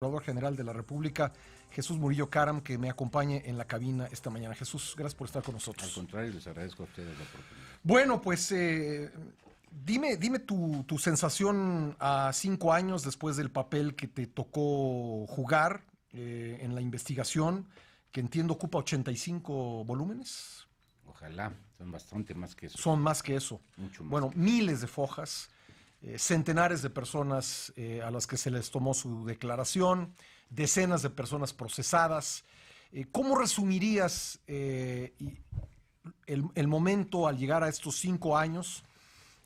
Procurador General de la República, Jesús Murillo Caram, que me acompañe en la cabina esta mañana. Jesús, gracias por estar con nosotros. Al contrario, les agradezco a ustedes la oportunidad. Bueno, pues dime tu sensación a 5 años después del papel que te tocó jugar en la investigación, que entiendo ocupa 85 volúmenes. Ojalá, son bastante más que eso. Son más que eso. Mucho más. Bueno, miles de fojas. Centenares de personas a las que se les tomó su declaración, decenas de personas procesadas. ¿Cómo resumirías el momento al llegar a estos 5 años?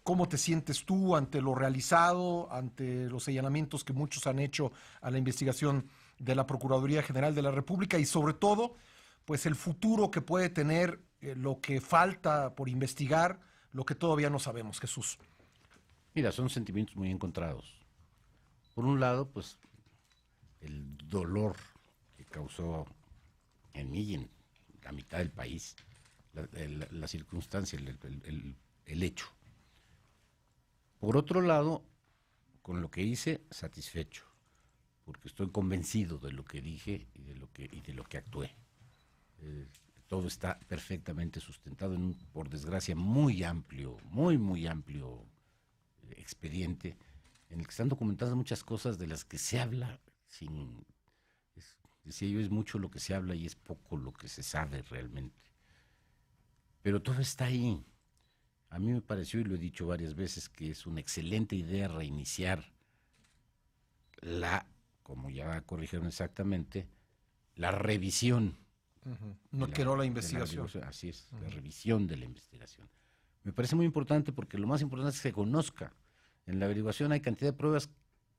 ¿Cómo te sientes tú ante lo realizado, ante los señalamientos que muchos han hecho a la investigación de la Procuraduría General de la República y sobre todo, pues el futuro que puede tener lo que falta por investigar, lo que todavía no sabemos, Jesús? Mira, son sentimientos muy encontrados. Por un lado, pues, el dolor que causó en mí y en la mitad del país la circunstancia, el hecho. Por otro lado, con lo que hice, satisfecho, porque estoy convencido de lo que dije y de lo que actué. Todo está perfectamente sustentado en un, por desgracia, muy amplio expediente en el que están documentadas muchas cosas de las que se habla sin... decía yo, es mucho lo que se habla y es poco lo que se sabe realmente. Pero todo está ahí. A mí me pareció, y lo he dicho varias veces, que es una excelente idea reiniciar como ya corrigieron exactamente, la revisión. No quiero la investigación. Así es, la revisión de la investigación. Me parece muy importante porque lo más importante es que se conozca. En la averiguación hay cantidad de pruebas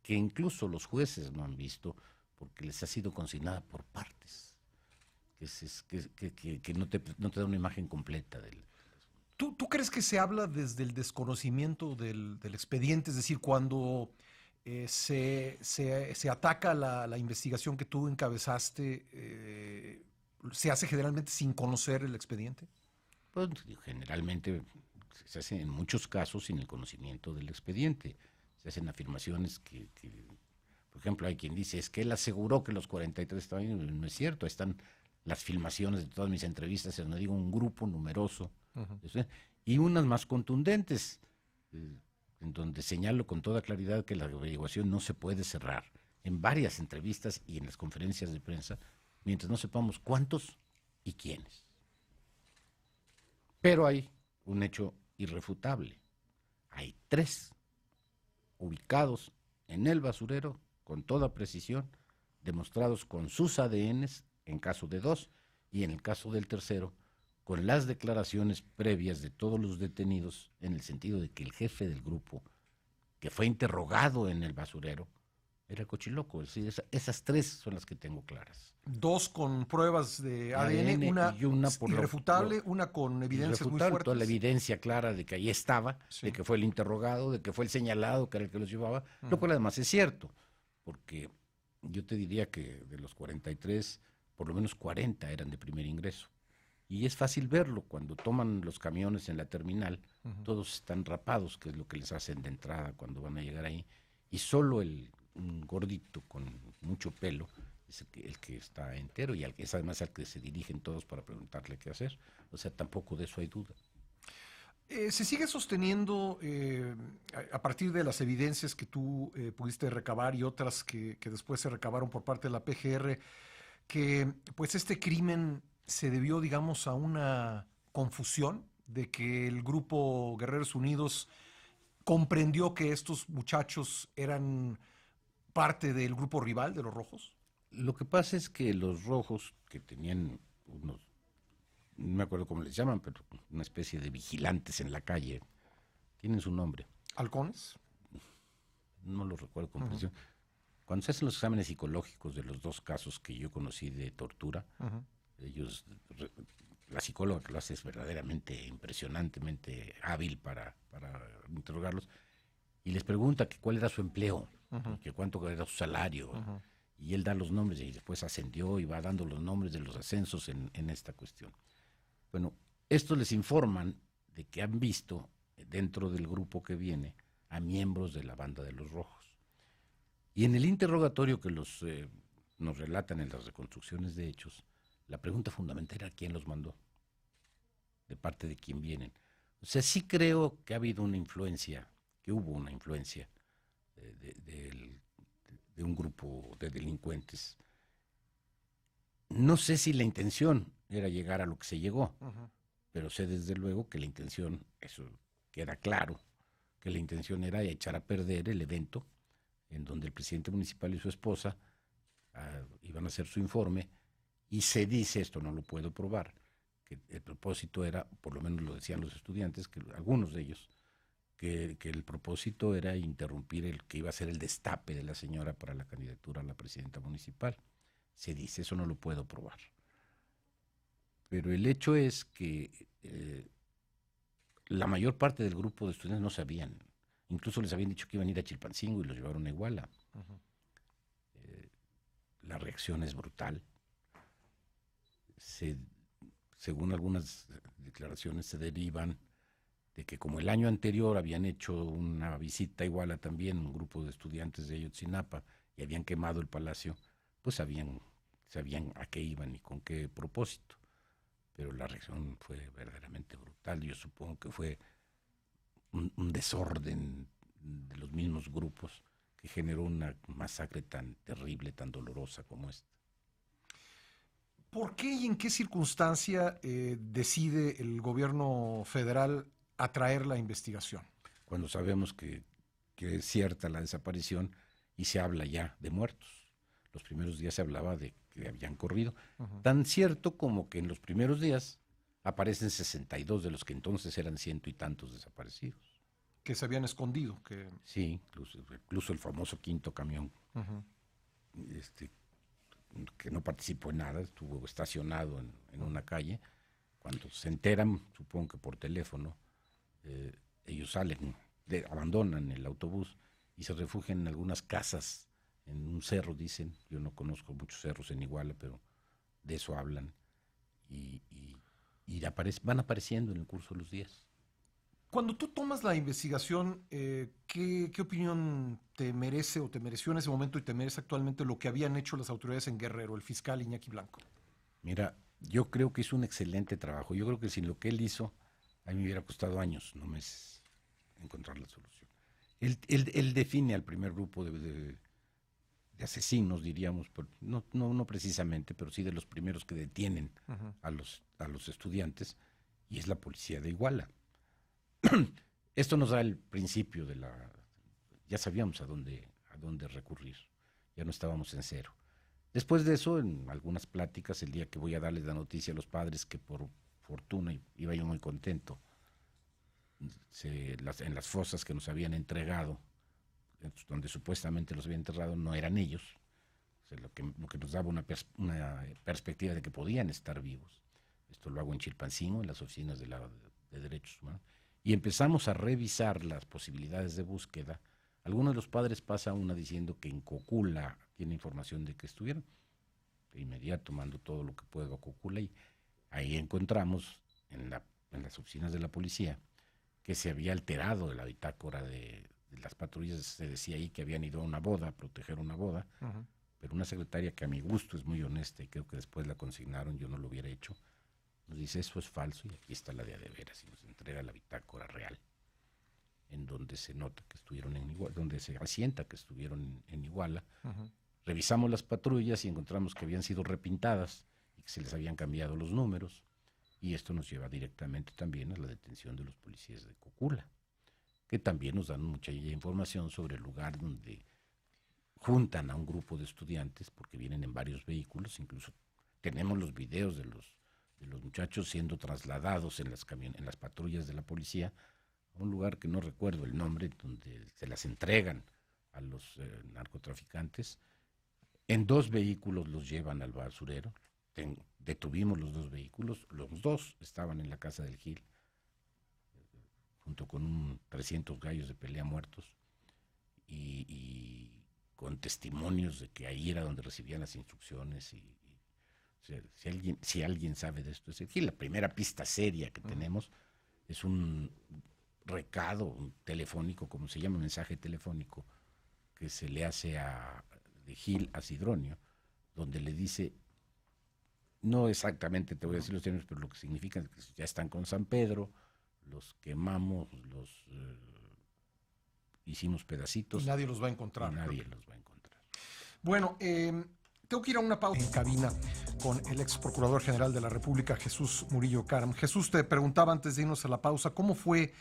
que incluso los jueces no han visto porque les ha sido consignada por partes, que no te da una imagen completa del... ¿Tú crees que se habla desde el desconocimiento del expediente? Es decir, cuando se ataca la investigación que tú encabezaste, ¿se hace generalmente sin conocer el expediente? Pues, generalmente se hace en muchos casos sin el conocimiento del expediente. Se hacen afirmaciones por ejemplo, hay quien dice, es que él aseguró que los 43 estaban, no es cierto, están las filmaciones de todas mis entrevistas, en donde digo un grupo numeroso, y unas más contundentes, en donde señalo con toda claridad que la averiguación no se puede cerrar, en varias entrevistas y en las conferencias de prensa, mientras no sepamos cuántos y quiénes. Pero hay un hecho irrefutable. Hay 3 ubicados en el basurero con toda precisión, demostrados con sus ADNs en caso de 2 y en el caso del tercero, con las declaraciones previas de todos los detenidos, en el sentido de que el jefe del grupo, que fue interrogado en el basurero, era el Cochiloco. Es decir, esas 3 son las que tengo claras. 2 con pruebas de ADN, una por irrefutable, una con evidencias muy fuertes. Toda la evidencia clara de que ahí estaba, sí, de que fue el interrogado, de que fue el señalado, que era el que los llevaba, lo cual además es cierto, porque yo te diría que de los 43, por lo menos 40 eran de primer ingreso. Y es fácil verlo, cuando toman los camiones en la terminal, todos están rapados, que es lo que les hacen de entrada cuando van a llegar ahí, y solo un gordito con mucho pelo es el que está entero, y es además al que se dirigen todos para preguntarle qué hacer. O sea, tampoco de eso hay duda. Se sigue sosteniendo, a partir de las evidencias que tú pudiste recabar y otras que después se recabaron por parte de la PGR, que pues este crimen se debió, digamos, a una confusión de que el grupo Guerreros Unidos comprendió que estos muchachos eran parte del grupo rival de los rojos. Lo que pasa es que los rojos, que tenían unos, no me acuerdo cómo les llaman, pero una especie de vigilantes en la calle, tienen su nombre. ¿Halcones? No lo recuerdo con precisión. Cuando se hacen los exámenes psicológicos de los 2 casos que yo conocí de tortura, ellos, la psicóloga que lo hace es verdaderamente impresionantemente hábil para interrogarlos, y les pregunta que cuál era su empleo, que cuánto era su salario, y él da los nombres, y después ascendió y va dando los nombres de los ascensos en esta cuestión. Bueno, estos les informan de que han visto dentro del grupo que viene a miembros de la banda de los rojos. Y en el interrogatorio que nos relatan en las reconstrucciones de hechos, la pregunta fundamental era quién los mandó, de parte de quién vienen. O sea, sí creo que ha habido una influencia, que hubo una influencia de un grupo de delincuentes. No sé si la intención era llegar a lo que se llegó, pero sé desde luego que la intención, eso queda claro, que la intención era echar a perder el evento en donde el presidente municipal y su esposa iban a hacer su informe, y se dice, esto no lo puedo probar, que el propósito era, por lo menos lo decían los estudiantes, que algunos de ellos, que el propósito era interrumpir el que iba a ser el destape de la señora para la candidatura a la presidenta municipal. Se dice, eso no lo puedo probar. Pero el hecho es que la mayor parte del grupo de estudiantes no sabían. Incluso les habían dicho que iban a ir a Chilpancingo y los llevaron a Iguala. La reacción es brutal. Según algunas declaraciones, se derivan de que como el año anterior habían hecho una visita a Iguala también, un grupo de estudiantes de Ayotzinapa, y habían quemado el palacio, pues sabían a qué iban y con qué propósito. Pero la reacción fue verdaderamente brutal. Yo supongo que fue un desorden de los mismos grupos que generó una masacre tan terrible, tan dolorosa como esta. ¿Por qué y en qué circunstancia decide el gobierno federal atraer la investigación? Cuando sabemos que es cierta la desaparición y se habla ya de muertos. Los primeros días se hablaba de que habían corrido. Tan cierto como que en los primeros días aparecen 62 de los que entonces eran 100 y tantos desaparecidos. Que se habían escondido. Sí, incluso el famoso quinto camión, que no participó en nada, estuvo estacionado en una calle. Cuando se enteran, supongo que por teléfono, ellos salen, abandonan el autobús y se refugian en algunas casas, en un cerro, dicen. Yo no conozco muchos cerros en Iguala, pero de eso hablan. Y van apareciendo en el curso de los días. Cuando tú tomas la investigación, ¿qué opinión te merece o te mereció en ese momento y te merece actualmente lo que habían hecho las autoridades en Guerrero, el fiscal Iñaki Blanco? Mira, yo creo que hizo un excelente trabajo. Yo creo que sin lo que él hizo, a mí me hubiera costado años, no meses, encontrar la solución. Él define al primer grupo de asesinos, diríamos, pero no precisamente, pero sí de los primeros que detienen a los estudiantes, y es la policía de Iguala. Esto nos da el principio ya sabíamos a dónde recurrir, ya no estábamos en cero. Después de eso, en algunas pláticas, el día que voy a darles la noticia a los padres, que por fortuna iba yo muy contento, en las fosas que nos habían entregado, donde supuestamente los habían enterrado, no eran ellos, o sea, lo que nos daba una perspectiva de que podían estar vivos. Esto lo hago en Chilpancingo, en las oficinas de Derechos Humanos, y empezamos a revisar las posibilidades de búsqueda. Algunos de los padres pasa una diciendo que en Cocula tiene información de que estuvieron. De inmediato mando todo lo que puedo a Cocula, y ahí encontramos en las oficinas de la policía que se había alterado de la bitácora de las patrullas. Se decía ahí que habían ido a una boda, a proteger una boda, pero una secretaria que a mi gusto es muy honesta, y creo que después la consignaron, yo no lo hubiera hecho, nos dice: eso es falso, y aquí está la de veras, y nos entrega la bitácora real, en donde se nota que estuvieron en Iguala, donde se asienta que estuvieron en Iguala. Revisamos las patrullas y encontramos que habían sido repintadas y que se les habían cambiado los números, y esto nos lleva directamente también a la detención de los policías de Cocula, que también nos dan mucha información sobre el lugar donde juntan a un grupo de estudiantes, porque vienen en varios vehículos. Incluso tenemos los videos de los muchachos siendo trasladados en las patrullas de la policía a un lugar que no recuerdo el nombre, donde se las entregan a los narcotraficantes. En 2 vehículos los llevan al basurero. Detuvimos los 2 vehículos, los 2 estaban en la casa del Gil, junto con 300 gallos de pelea muertos, y con testimonios de que ahí era donde recibían las instrucciones. O sea, si alguien sabe de esto, es el Gil. La primera pista seria que tenemos es un recado, un telefónico, como se llama, mensaje telefónico, que se le hace de Gil a Sidronio, donde le dice, no exactamente te voy a decir los términos, pero lo que significa es que ya están con San Pedro, los quemamos, los hicimos pedacitos. Y nadie los va a encontrar. Nadie los va a encontrar. Bueno, tengo que ir a una pausa en cabina con el ex procurador general de la República, Jesús Murillo Caram. Jesús, te preguntaba antes de irnos a la pausa, ¿cómo fue,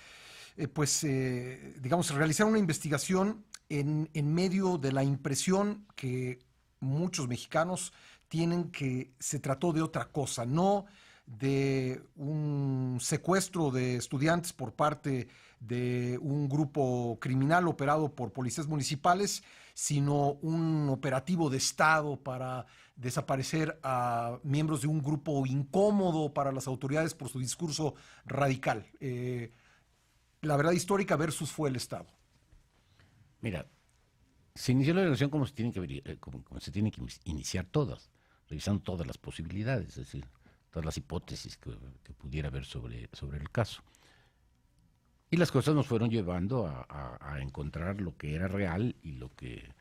digamos, realizar una investigación en medio de la impresión que muchos mexicanos tienen que se trató de otra cosa, no de un secuestro de estudiantes por parte de un grupo criminal operado por policías municipales, sino un operativo de Estado para desaparecer a miembros de un grupo incómodo para las autoridades por su discurso radical? La verdad histórica versus fue el Estado. Mira, se inició la elección como se tiene que iniciar todas, revisando todas las posibilidades, es decir, todas las hipótesis que pudiera haber sobre el caso. Y las cosas nos fueron llevando a encontrar lo que era real y lo que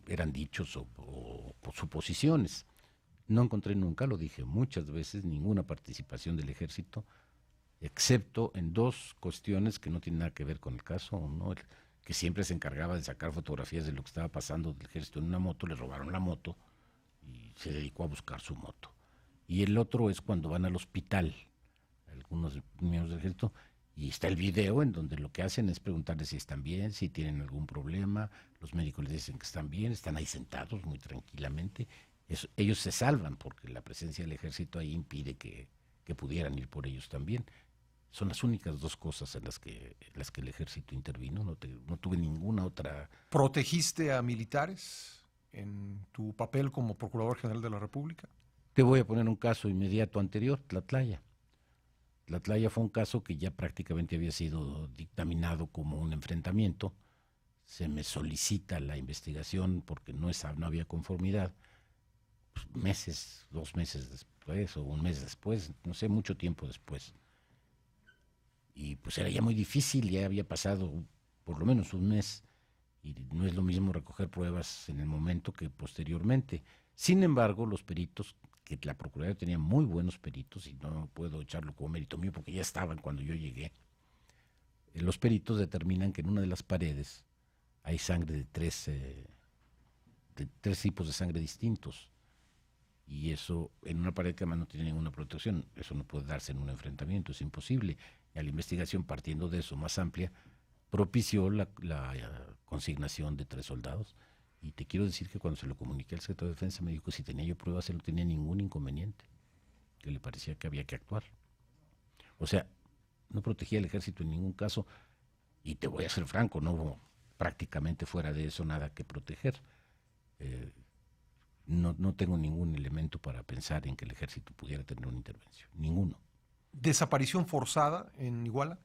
eran dichos o suposiciones. No encontré nunca, lo dije muchas veces, ninguna participación del ejército, excepto en dos cuestiones que no tienen nada que ver con el caso. Uno, que siempre se encargaba de sacar fotografías de lo que estaba pasando del ejército en una moto, le robaron la moto y se dedicó a buscar su moto. Y el otro es cuando van al hospital, algunos miembros del ejército, y está el video en donde lo que hacen es preguntarles si están bien, si tienen algún problema, los médicos les dicen que están bien, están ahí sentados muy tranquilamente. Ellos se salvan porque la presencia del ejército ahí impide que pudieran ir por ellos también. Son las únicas dos cosas en las que el ejército intervino, no tuve ninguna otra. ¿Protegiste a militares en tu papel como Procurador General de la República? Te voy a poner un caso inmediato anterior, Tlatlaya. Tlatlaya fue un caso que ya prácticamente había sido dictaminado como un enfrentamiento. Se me solicita la investigación porque no había conformidad. Pues 2 meses después o un mes después, no sé, mucho tiempo después. Y pues era ya muy difícil, ya había pasado por lo menos un mes y no es lo mismo recoger pruebas en el momento que posteriormente. Sin embargo, los peritos, que la Procuraduría tenía muy buenos peritos, y no puedo echarlo como mérito mío porque ya estaban cuando yo llegué, los peritos determinan que en una de las paredes hay sangre de tres tipos de sangre distintos. Y eso, en una pared que además no tiene ninguna protección, eso no puede darse en un enfrentamiento, es imposible. Y a la investigación, partiendo de eso más amplia, propició la consignación de 3 soldados. Y te quiero decir que cuando se lo comuniqué al secretario de Defensa me dijo que si tenía yo pruebas, él no tenía ningún inconveniente, que le parecía que había que actuar. O sea, no protegía al ejército en ningún caso, y te voy a ser franco, no hubo prácticamente fuera de eso nada que proteger. No tengo ningún elemento para pensar en que el ejército pudiera tener una intervención, ninguno. ¿Desaparición forzada en Iguala?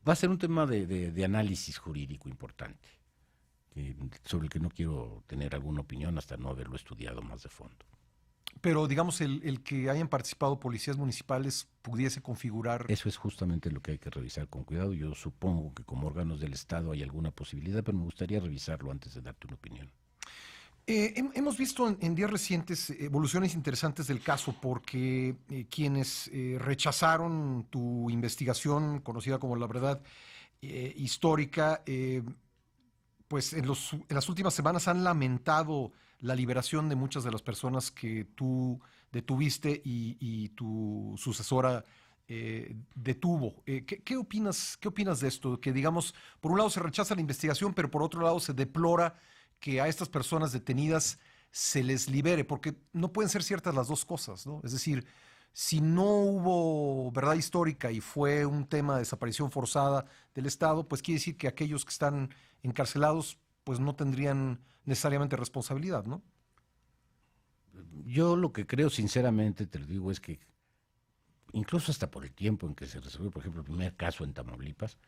Va a ser un tema de análisis jurídico importante, sobre el que no quiero tener alguna opinión hasta no haberlo estudiado más de fondo. Pero digamos, el que hayan participado policías municipales pudiese configurar. Eso es justamente lo que hay que revisar con cuidado. Yo supongo que como órganos del Estado hay alguna posibilidad, pero me gustaría revisarlo antes de darte una opinión. Hemos visto en días recientes evoluciones interesantes del caso porque quienes rechazaron tu investigación, conocida como La Verdad Histórica, pues en las últimas semanas han lamentado la liberación de muchas de las personas que tú detuviste y tu sucesora detuvo. ¿Qué opinas de esto? Que digamos, por un lado se rechaza la investigación, pero por otro lado se deplora que a estas personas detenidas se les libere, porque no pueden ser ciertas las dos cosas, ¿no? Es decir, si no hubo verdad histórica y fue un tema de desaparición forzada del Estado, pues quiere decir que aquellos que están encarcelados pues no tendrían necesariamente responsabilidad, ¿no? Yo lo que creo sinceramente, te lo digo, es que incluso hasta por el tiempo en que se resolvió, por ejemplo, el primer caso en Tamaulipas,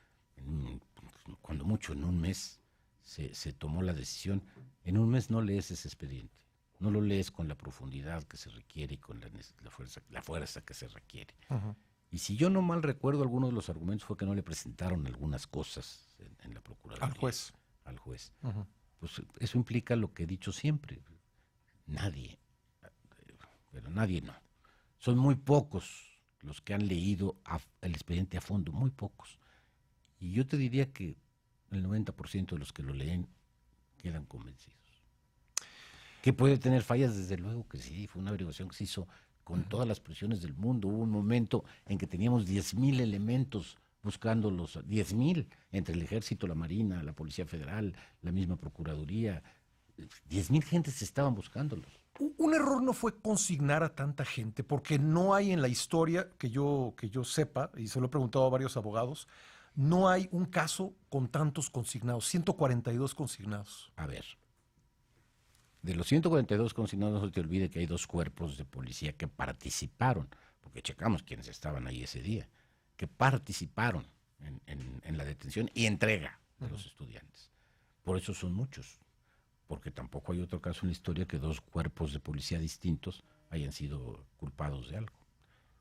cuando mucho en un mes, se tomó la decisión. En un mes no lees ese expediente, no lo lees con la profundidad que se requiere y con la fuerza que se requiere. Uh-huh. Y si yo no mal recuerdo, algunos de los argumentos fue que no le presentaron algunas cosas en la Procuraduría. al juez. Pues eso implica lo que he dicho siempre. Nadie, pero nadie no. Son muy pocos los que han leído el expediente a fondo, muy pocos. Y yo te diría que el 90% de los que lo leen quedan convencidos. ¿Que puede tener fallas? Desde luego que sí. Fue una averiguación que se hizo con todas las presiones del mundo. Hubo un momento en que teníamos 10,000 elementos buscando los 10,000 entre el Ejército, la Marina, la Policía Federal, la misma Procuraduría. 10,000 gentes estaban buscándolos. Un error no fue consignar a tanta gente, porque no hay en la historia que yo sepa, y se lo he preguntado a varios abogados, no hay un caso con tantos consignados, 142 consignados. A ver, de los 142 consignados, no se te olvide que hay 2 cuerpos de policía que participaron, porque checamos quiénes estaban ahí ese día, que participaron en la detención y entrega de los estudiantes. Por eso son muchos, porque tampoco hay otro caso en la historia que 2 cuerpos de policía distintos hayan sido culpados de algo.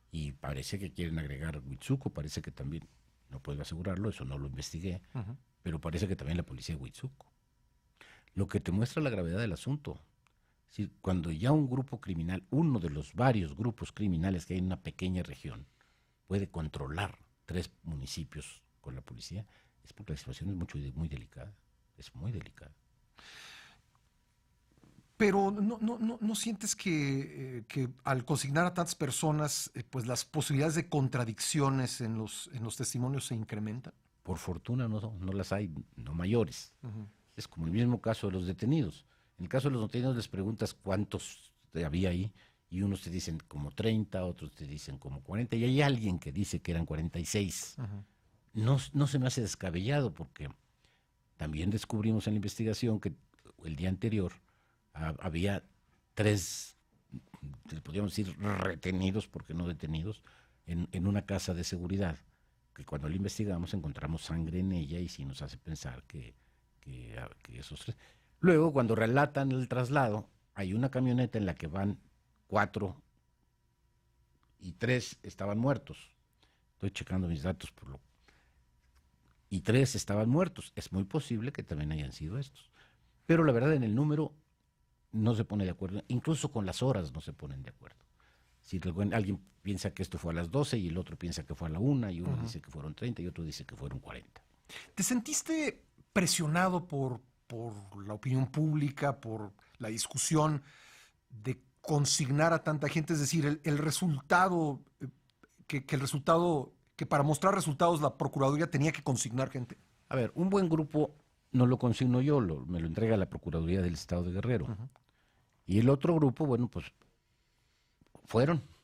Y parece que quieren agregar Huitzuco, parece que también, no puedo asegurarlo, eso no lo investigué, pero parece que también la policía de Huitzuco. Lo que te muestra la gravedad del asunto. Si cuando ya un grupo criminal, uno de los varios grupos criminales que hay en una pequeña región, puede controlar 3 municipios con la policía, es porque la situación es muy delicada. Es muy delicada. Pero ¿no sientes que al consignar a tantas personas, pues las posibilidades de contradicciones en los testimonios se incrementan? Por fortuna no las hay, no mayores. Es como el mismo caso de los detenidos. En el caso de los detenidos les preguntas cuántos había ahí y unos te dicen como 30, otros te dicen como 40 y hay alguien que dice que eran 46. No se me hace descabellado porque también descubrimos en la investigación que el día anterior había 3, podríamos decir retenidos, porque no detenidos, en una casa de seguridad, que cuando lo investigamos encontramos sangre en ella y sí nos hace pensar que esos 3. Luego, cuando relatan el traslado, hay una camioneta en la que van 4 y 3 estaban muertos. Estoy checando mis datos y 3 estaban muertos. Es muy posible que también hayan sido estos. Pero la verdad, en el número no se pone de acuerdo, incluso con las horas no se ponen de acuerdo. Si alguien piensa que esto fue a las 12 y el otro piensa que fue a la 1 y uno dice que fueron 30 y otro dice que fueron 40. ¿Te sentiste presionado por la opinión pública, por la discusión de consignar a tanta gente? Es decir, el resultado, que para mostrar resultados la Procuraduría tenía que consignar gente. A ver, un buen grupo no lo consigno yo, me lo entrega la Procuraduría del Estado de Guerrero. Y el otro grupo, bueno, pues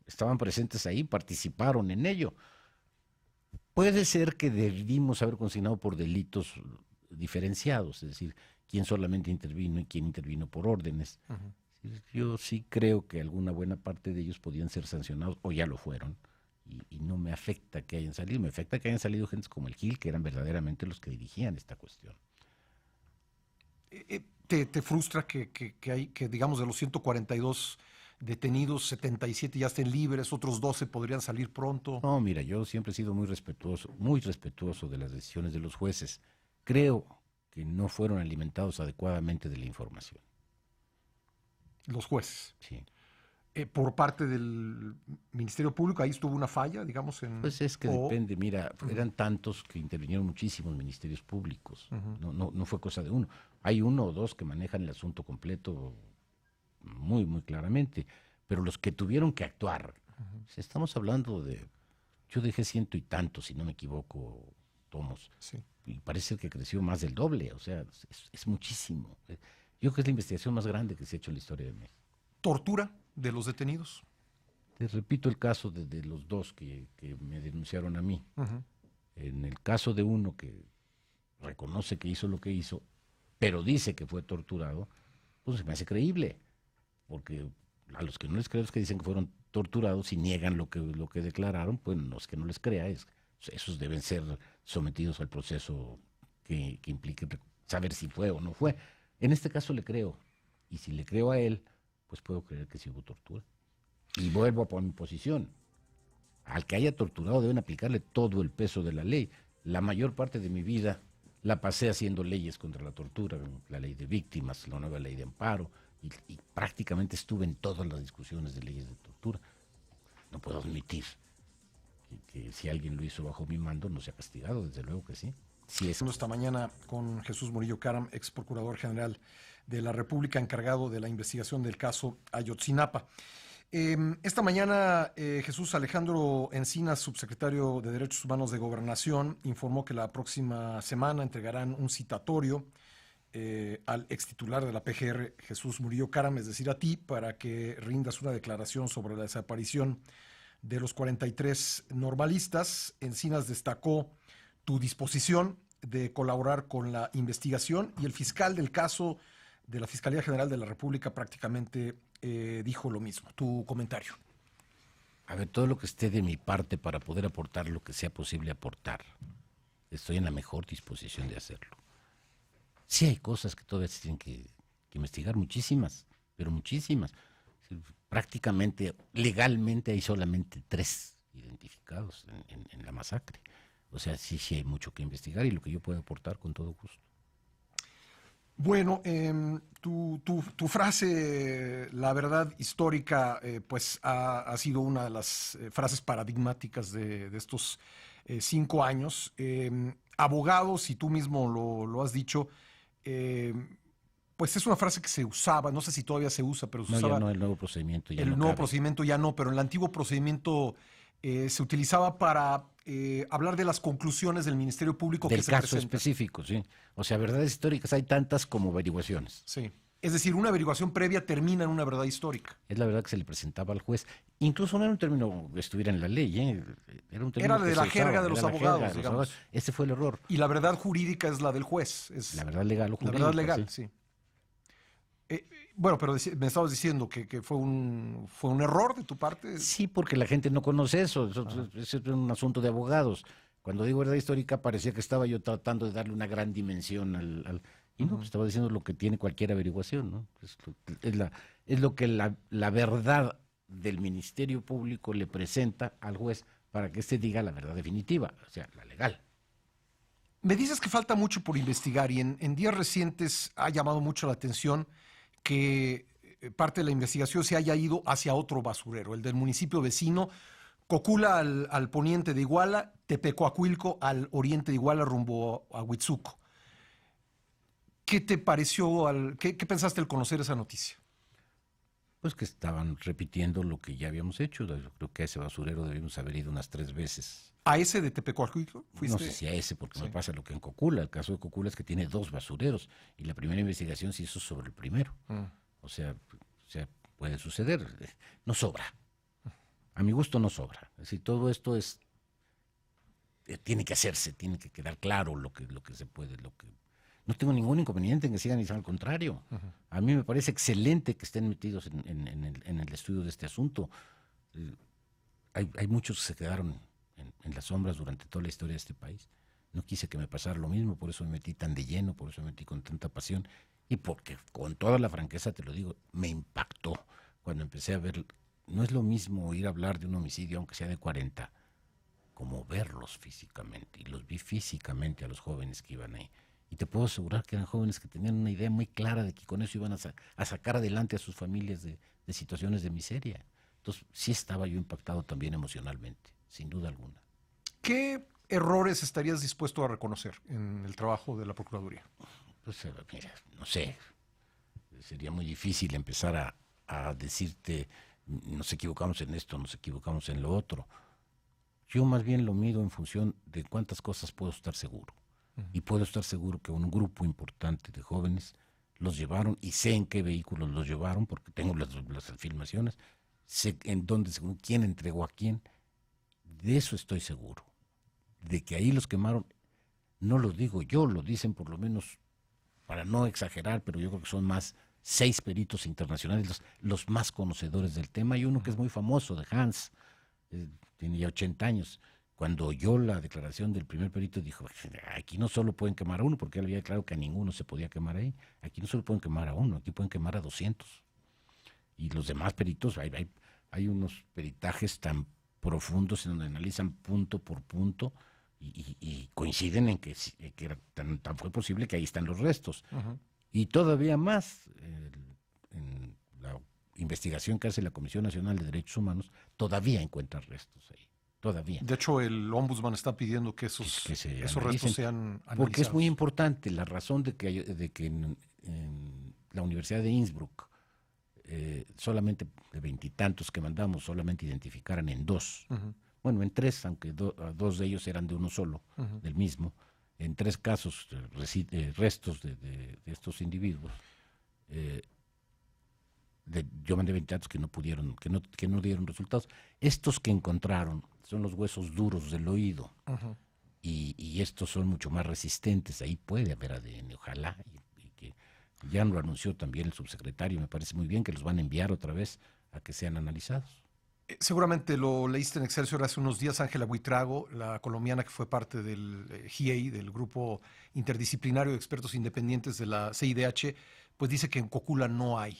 estaban presentes ahí, participaron en ello. Puede ser que debimos haber consignado por delitos diferenciados, es decir, quién solamente intervino y quién intervino por órdenes. Yo sí creo que alguna buena parte de ellos podían ser sancionados, o ya lo fueron, y no me afecta que hayan salido, me afecta que hayan salido gentes como el Gil, que eran verdaderamente los que dirigían esta cuestión. ¿Te frustra que digamos, de los 142 detenidos, 77 ya estén libres, otros 12 podrían salir pronto? No, mira, yo siempre he sido muy respetuoso de las decisiones de los jueces. Creo que no fueron alimentados adecuadamente de la información. Los jueces. Sí. Por parte del Ministerio Público, ahí estuvo una falla, digamos. Pues es que depende, mira, eran tantos que intervinieron muchísimos ministerios públicos. No fue cosa de uno. Hay 1 o 2 que manejan el asunto completo muy, muy claramente, pero los que tuvieron que actuar, estamos hablando yo dejé 100 y tantos, si no me equivoco, tomos, y parece que creció más del doble, o sea, es muchísimo. Yo creo que es la investigación más grande que se ha hecho en la historia de México. ¿Tortura de los detenidos? Te repito el caso de los 2 que me denunciaron a mí. En el caso de uno que reconoce que hizo lo que hizo, pero dice que fue torturado, pues se me hace creíble, porque a los que no les creo es que dicen que fueron torturados y niegan lo que declararon, pues no es que no les crea, esos deben ser sometidos al proceso que implique saber si fue o no fue. En este caso le creo, y si le creo a él, pues puedo creer que sí hubo tortura. Y vuelvo a mi posición. Al que haya torturado deben aplicarle todo el peso de la ley. La mayor parte de mi vida la pasé haciendo leyes contra la tortura, la ley de víctimas, la nueva ley de amparo, y prácticamente estuve en todas las discusiones de leyes de tortura. No puedo admitir que si alguien lo hizo bajo mi mando no sea castigado, desde luego que sí. Sí es. Esta mañana con Jesús Murillo Caram, ex procurador general de la República, encargado de la investigación del caso Ayotzinapa. Esta mañana, Jesús Alejandro Encinas, subsecretario de Derechos Humanos de Gobernación, informó que la próxima semana entregarán un citatorio al extitular de la PGR, Jesús Murillo Caram, es decir, a ti, para que rindas una declaración sobre la desaparición de los 43 normalistas. Encinas destacó tu disposición de colaborar con la investigación, y el fiscal del caso de la Fiscalía General de la República prácticamente dijo lo mismo. Tu comentario. A ver, todo lo que esté de mi parte para poder aportar lo que sea posible aportar, estoy en la mejor disposición de hacerlo. Sí hay cosas que todavía se tienen que investigar, muchísimas, pero muchísimas. Prácticamente, legalmente hay solamente 3 identificados en la masacre. O sea, sí hay mucho que investigar, y lo que yo puedo aportar con todo gusto. Bueno, tu frase, la verdad histórica, pues ha sido una de las frases paradigmáticas de estos 5 años. Abogados, y tú mismo lo has dicho, pues es una frase que se usaba, no sé si todavía se usa, pero se usaba. Ya no, el nuevo procedimiento ya el no nuevo cabe. procedimiento ya no, pero el antiguo procedimiento se utilizaba para hablar de las conclusiones del Ministerio Público del que se caso presenta. específico, sí. O sea, verdades históricas hay tantas como averiguaciones. Sí. Es decir, una averiguación previa termina en una verdad histórica. Es la verdad que se le presentaba al juez. Incluso no era un término que estuviera en la ley, ¿eh? Era un término Era de la jerga de los abogados, digamos. Ese fue el error. Y la verdad jurídica es la del juez. Es la verdad legal o jurídica. La verdad legal, sí. Bueno, pero me estabas diciendo que fue un error de tu parte. Sí, porque la gente no conoce eso. Es un asunto de abogados. Cuando digo verdad histórica, parecía que estaba yo tratando de darle una gran dimensión al y no, estaba diciendo lo que tiene cualquier averiguación, ¿no? Es lo que la verdad del Ministerio Público le presenta al juez para que éste diga la verdad definitiva, o sea, la legal. Me dices que falta mucho por investigar, y en días recientes ha llamado mucho la atención que parte de la investigación se haya ido hacia otro basurero, el del municipio vecino, Cocula al poniente de Iguala, Tepecoacuilco al oriente de Iguala rumbo a Huitzuco. ¿Qué te pareció, qué pensaste al conocer esa noticia? Pues que estaban repitiendo lo que ya habíamos hecho. Yo creo que a ese basurero debimos haber ido unas 3 veces. ¿A ese de Tepecoacuilco fuiste? No sé si a ese, porque me pasa lo que en Cocula. El caso de Cocula es que tiene 2 basureros, y la primera investigación se hizo sobre el primero. O sea, puede suceder. No sobra. A mi gusto no sobra. Es decir, todo esto tiene que hacerse, tiene que quedar claro lo que se puede, no tengo ningún inconveniente en que sigan diciendo al contrario. A mí me parece excelente que estén metidos en el estudio de este asunto. Hay muchos que se quedaron en las sombras durante toda la historia de este país. No quise que me pasara lo mismo, por eso me metí tan de lleno, por eso me metí con tanta pasión, y porque, con toda la franqueza te lo digo, me impactó cuando empecé a ver. No es lo mismo oír hablar de un homicidio, aunque sea de 40, como verlos físicamente. Y los vi físicamente a los jóvenes que iban ahí. Y te puedo asegurar que eran jóvenes que tenían una idea muy clara de que con eso iban a sacar adelante a sus familias de situaciones de miseria. Entonces, sí estaba yo impactado también emocionalmente, sin duda alguna. ¿Qué errores estarías dispuesto a reconocer en el trabajo de la Procuraduría? Pues, mira, no sé. Sería muy difícil empezar a decirte, nos equivocamos en esto, nos equivocamos en lo otro. Yo más bien lo mido en función de cuántas cosas puedo estar seguro. Y puedo estar seguro que un grupo importante de jóvenes los llevaron, y sé en qué vehículos los llevaron, porque tengo las filmaciones, sé en dónde, según quién entregó a quién. De eso estoy seguro. De que ahí los quemaron, no lo digo yo, lo dicen por lo menos, para no exagerar, pero yo creo que son más 6 peritos internacionales, los más conocedores del tema. Hay uno que es muy famoso, de Hans, tiene ya 80 años. Cuando oyó la declaración del primer perito, dijo, aquí no solo pueden quemar a uno, porque él había declarado que a ninguno se podía quemar ahí. Aquí no solo pueden quemar a uno, aquí pueden quemar a 200. Y los demás peritos, hay unos peritajes tan profundos en donde analizan punto por punto y coinciden en que, tan fue posible que ahí están los restos. Ujú. Y todavía más, en la investigación que hace la Comisión Nacional de Derechos Humanos, todavía encuentra restos ahí, todavía. De hecho, el ombudsman está pidiendo que esos analicen, restos sean analizados. Porque es muy importante la razón de que en la Universidad de Innsbruck, solamente de 20 y tantos que mandamos, solamente identificaran en 2. Ujú. Bueno, en 3, aunque 2 de ellos eran de uno solo, Ujú. del mismo. En 3 casos, restos de estos individuos. Yo mandé 20 datos que no pudieron, que no dieron resultados. Estos que encontraron son los huesos duros del oído. Ujú. Y estos son mucho más resistentes. Ahí puede haber ADN, ojalá. Y que ya lo anunció también el subsecretario. Me parece muy bien que los van a enviar otra vez a que sean analizados. Seguramente lo leíste en Excelsior hace unos días. Ángela Buitrago, la colombiana que fue parte del GIEI, del Grupo Interdisciplinario de Expertos Independientes de la CIDH, pues dice que en Cocula no hay.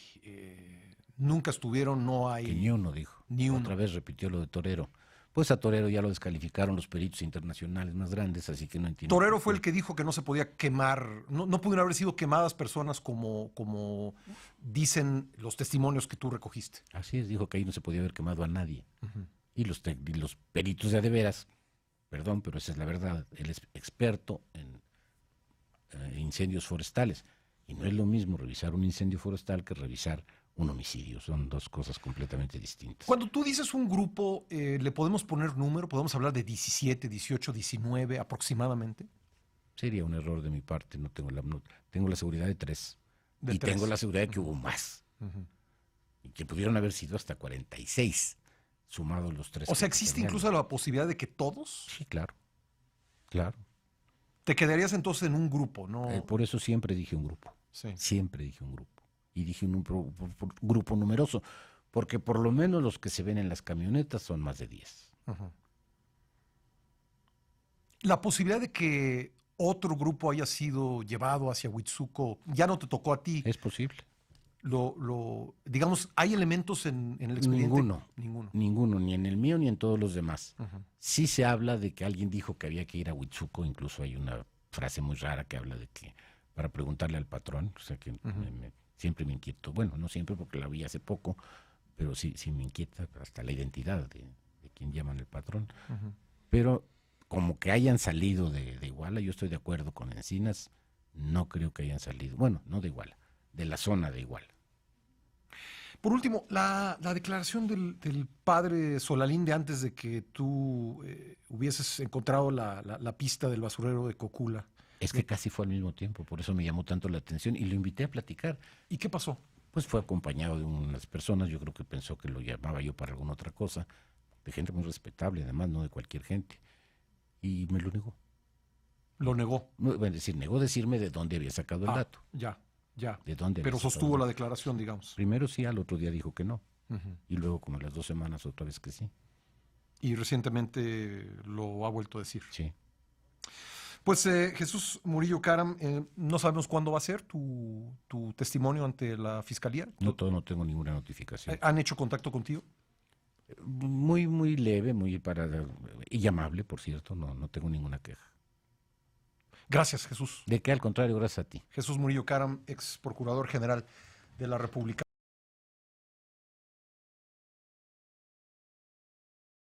Nunca estuvieron, no hay. Que ni uno dijo. Ni uno. Otra vez repitió lo de Torero. Pues a Torero ya lo descalificaron los peritos internacionales más grandes, así que no entiendo. Torero fue el que dijo que no se podía quemar, no pudieron haber sido quemadas personas como dicen los testimonios que tú recogiste. Así es, dijo que ahí no se podía haber quemado a nadie. Ujú. Y los peritos de veras, perdón, pero esa es la verdad, él es experto en incendios forestales. Y no es lo mismo revisar un incendio forestal que revisar un homicidio. Son 2 cosas completamente distintas. Cuando tú dices un grupo, ¿le podemos poner número? ¿Podemos hablar de 17, 18, 19 aproximadamente? Sería un error de mi parte, tengo la seguridad de 3. De y 3. tengo la seguridad de que hubo más. Ujú. Y que pudieron haber sido hasta 46, sumados los 3. O sea, ¿existe incluso la posibilidad de que todos? Sí, claro. Claro. Te quedarías entonces en un grupo, ¿no? Por eso siempre dije un grupo. Sí. Siempre dije un grupo. Y dije un grupo numeroso, porque por lo menos los que se ven en las camionetas son más de 10. Ujú. La posibilidad de que otro grupo haya sido llevado hacia Huitzuco ya no te tocó a ti. Es posible. Digamos, ¿hay elementos en el expediente? Ninguno, ni en el mío ni en todos los demás. Ujú. Sí se habla de que alguien dijo que había que ir a Huitzuco, incluso hay una frase muy rara que habla de que para preguntarle al patrón, o sea que siempre me inquieto. Bueno, no siempre porque la vi hace poco, pero sí me inquieta hasta la identidad de quien llaman el patrón. Ujú. Pero como que hayan salido de Iguala, yo estoy de acuerdo con Encinas, no creo que hayan salido, bueno, no de Iguala, de la zona de Iguala. Por último, la declaración del padre Solalinde antes de que tú hubieses encontrado la pista del basurero de Cocula. Es que casi fue al mismo tiempo, por eso me llamó tanto la atención y lo invité a platicar. ¿Y qué pasó? Pues fue acompañado de unas personas, yo creo que pensó que lo llamaba yo para alguna otra cosa, de gente muy respetable, además, no de cualquier gente. Y me lo negó. Lo negó. Bueno, negó decirme de dónde había sacado el dato. Ya. ¿De dónde Pero había sacado sostuvo el la dato? declaración, digamos. Primero sí, al otro día dijo que no. Ujú. Y luego, como a las 2 semanas, otra vez que sí. Y recientemente lo ha vuelto a decir. Sí. Pues Jesús Murillo Caram, no sabemos cuándo va a ser tu testimonio ante la fiscalía. No tengo ninguna notificación. ¿Han hecho contacto contigo? Muy, muy leve, y amable, por cierto, no tengo ninguna queja. Gracias, Jesús. ¿De qué? Al contrario, gracias a ti. Jesús Murillo Caram, ex procurador general de la República.